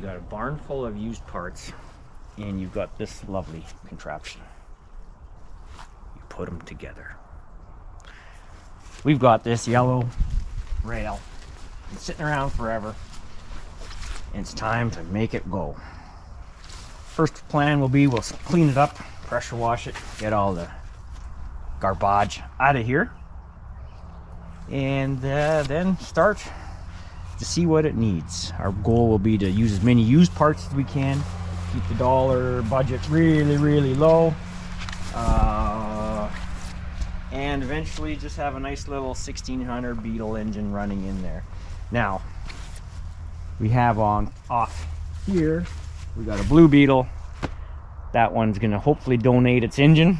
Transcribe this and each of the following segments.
got a barn full of used parts, and you've got this lovely contraption. You put them together. We've got this yellow rail. It's sitting around forever. And it's time to make it go. First plan will be we'll clean it up, pressure wash it, get all the garbage out of here, and then start to see what it needs. Our goal will be to use as many used parts as we can, keep the dollar budget really low, and eventually just have a nice little 1600 Beetle engine running in there. Now we have on off here, we got a Blue Beetle. That one's gonna hopefully donate its engine,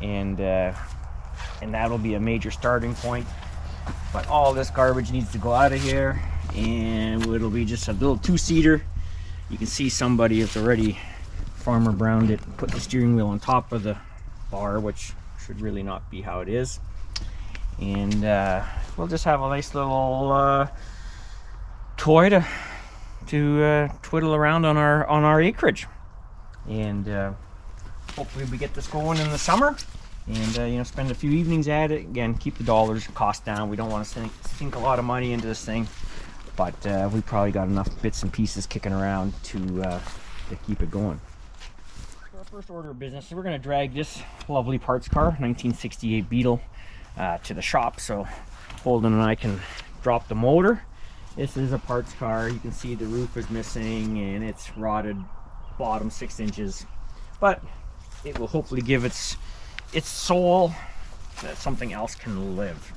and that'll be a major starting point. But all this garbage needs to go out of here, and it'll be just a little two-seater. You can see somebody has already farmer browned it, put the steering wheel on top of the bar, which should really not be how it is. And we'll just have a nice little toy to twiddle around on our acreage. And hopefully we get this going in the summer, and spend a few evenings at it. Again, keep the dollars cost down. We don't want to sink a lot of money into this thing, but we probably got enough bits and pieces kicking around to keep it going. For our first order of business, we're going to drag this lovely parts car, 1968 Beetle, to the shop so Holden and I can drop the motor. This is a parts car. You can see the roof is missing and it's rotted bottom 6 inches, but it will hopefully give its soul that something else can live.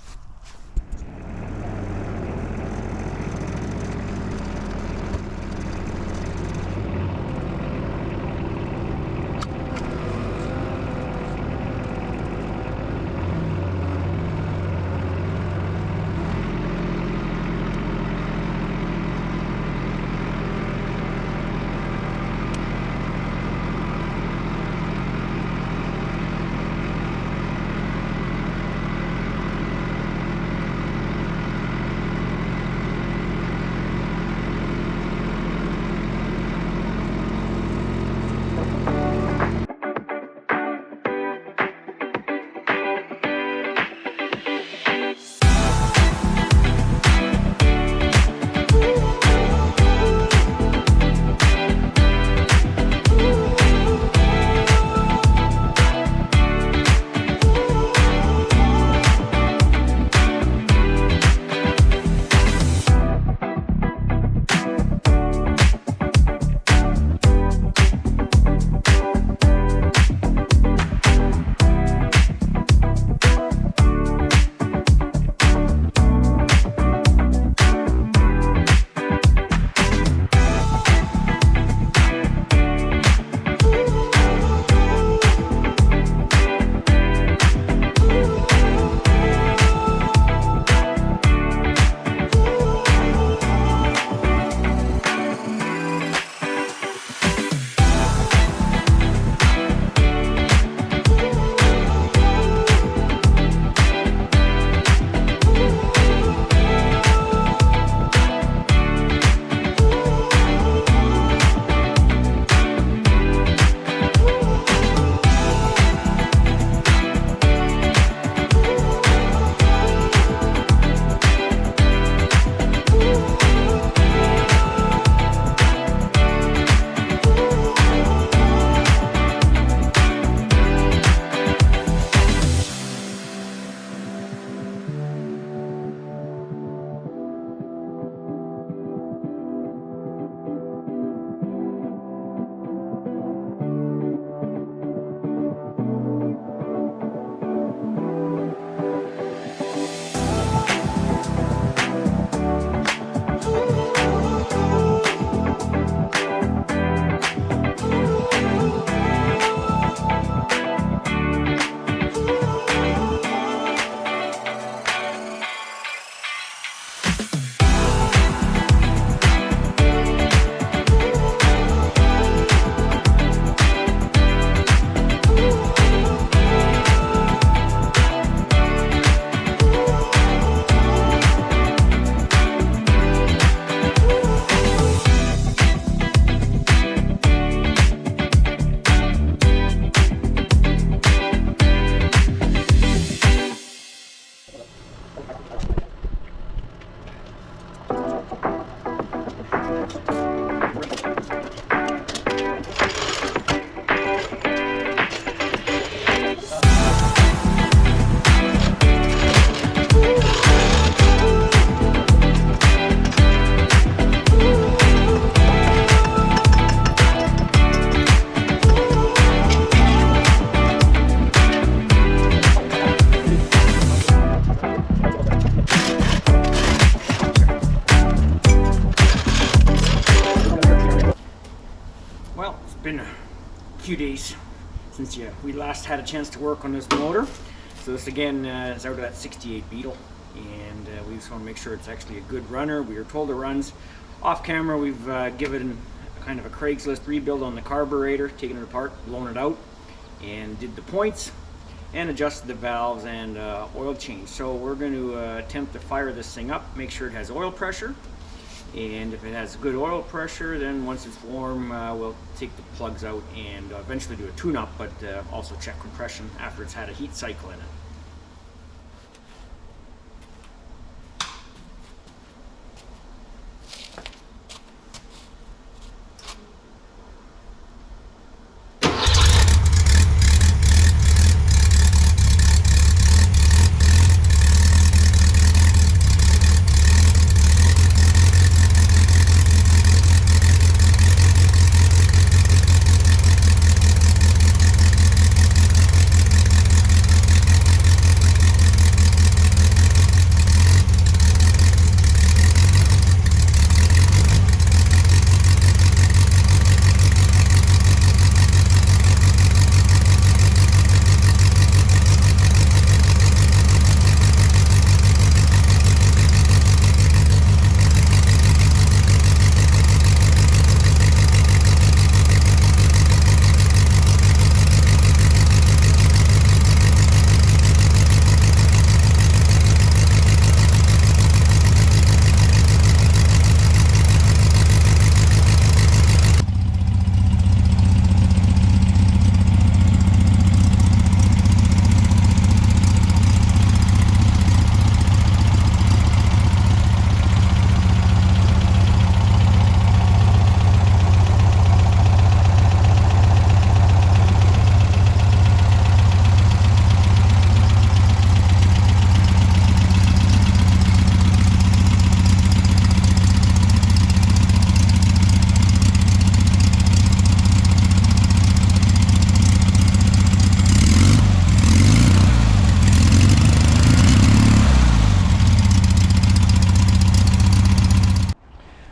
been a few days since we last had a chance to work on this motor. So this again is out of that 68 Beetle, and we just want to make sure it's actually a good runner. We were told it runs. Off camera, we've given kind of a Craigslist rebuild on the carburetor, taken it apart, blown it out, and did the points, and adjusted the valves and oil change. So we're going to attempt to fire this thing up, make sure it has oil pressure, and if it has good oil pressure, then once it's warm, we'll take the plugs out and eventually do a tune-up, but also check compression after it's had a heat cycle in it.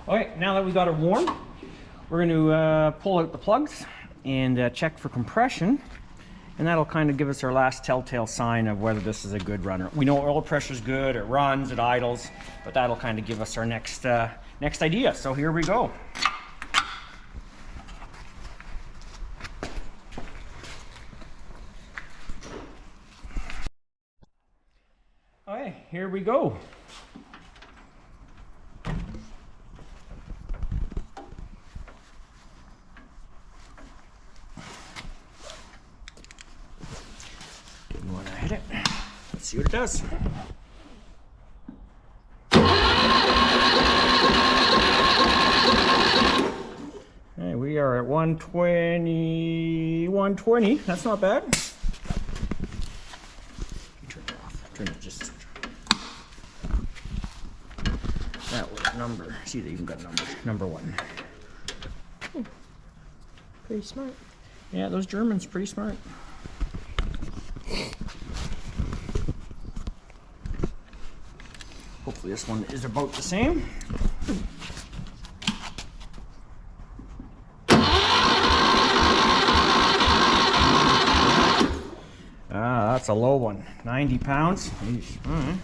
Alright, now that we got it warm, we're going to pull out the plugs and check for compression, and that'll kind of give us our last telltale sign of whether this is a good runner. We know oil pressure is good, it runs, it idles, but that'll kind of give us our next idea. So here we go. Alright, here we go. You want to hit it? Let's see what it does. Okay, we are at 120, 120. That's not bad. Turn it off. Turn it just. That was number. See, they even got numbers. Number 1. Oh, pretty smart. Yeah, those Germans pretty smart. Hopefully this one is about the same. Ah, that's a low one. 90 pounds. Right.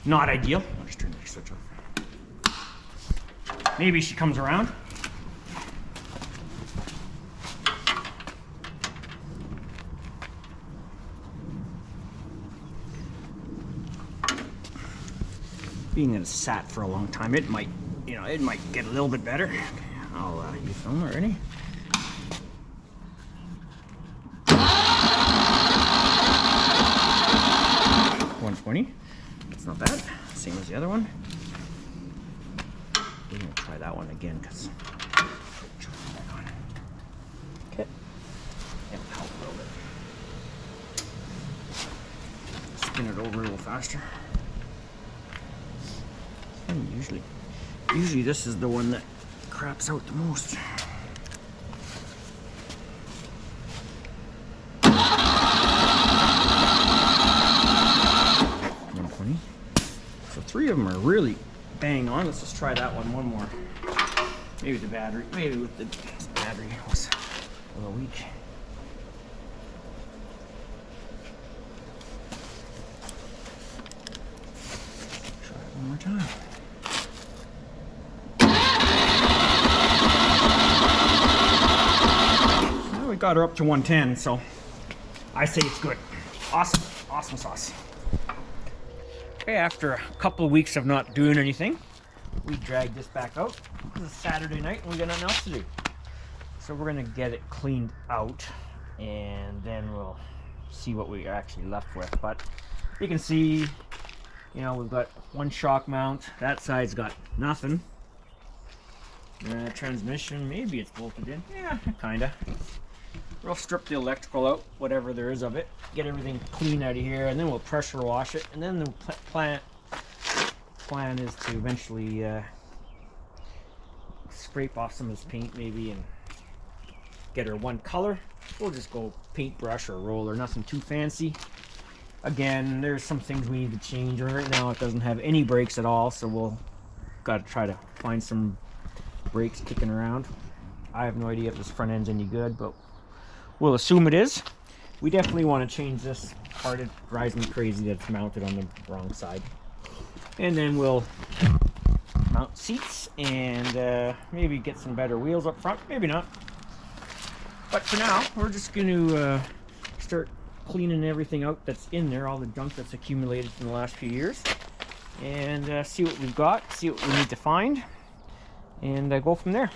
Not ideal. I'll just turn the switch off. Maybe she comes around. Being that it's sat for a long time, it might, it might get a little bit better. Okay, I'll you film already. $120. That's not bad. Same as the other one. We're gonna try that one again because. Okay. It'll help a little bit. Spin it over a little faster. And usually this is the one that craps out the most. 120. So 3 of them are really bang on. Let's just try that one more. Maybe the battery, maybe with the battery was a little weak. Try it one more time. Well, we got her up to 110, so I say it's good. Awesome, awesome sauce. Okay, after a couple of weeks of not doing anything, we dragged this back out. This is Saturday night and we got nothing else to do. So we're gonna get it cleaned out and then we'll see what we are actually left with. But you can see, you know, we've got one shock mount. That side's got nothing. Transmission, maybe it's bolted in. Yeah, kinda. We'll strip the electrical out, whatever there is of it, get everything clean out of here, and then we'll pressure wash it. And then the plan is to eventually scrape off some of this paint maybe and get her one color. We'll just go paintbrush or roller, nothing too fancy. Again, there's some things we need to change. Right now it doesn't have any brakes at all, so we'll got to try to find some brakes kicking around. I have no idea if this front end's any good, but we'll assume it is. We definitely want to change this part. It drives me crazy that it's mounted on the wrong side. And then we'll mount seats and maybe get some better wheels up front. Maybe not. But for now, we're just going to start cleaning everything out that's in there, all the junk that's accumulated in the last few years. And see what we've got, see what we need to find, and go from there.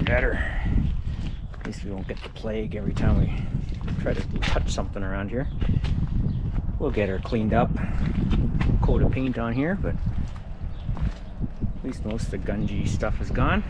better. At least we won't get the plague every time we try to touch something around here. We'll get her cleaned up, coat of paint on here, but at least most of the gungy stuff is gone.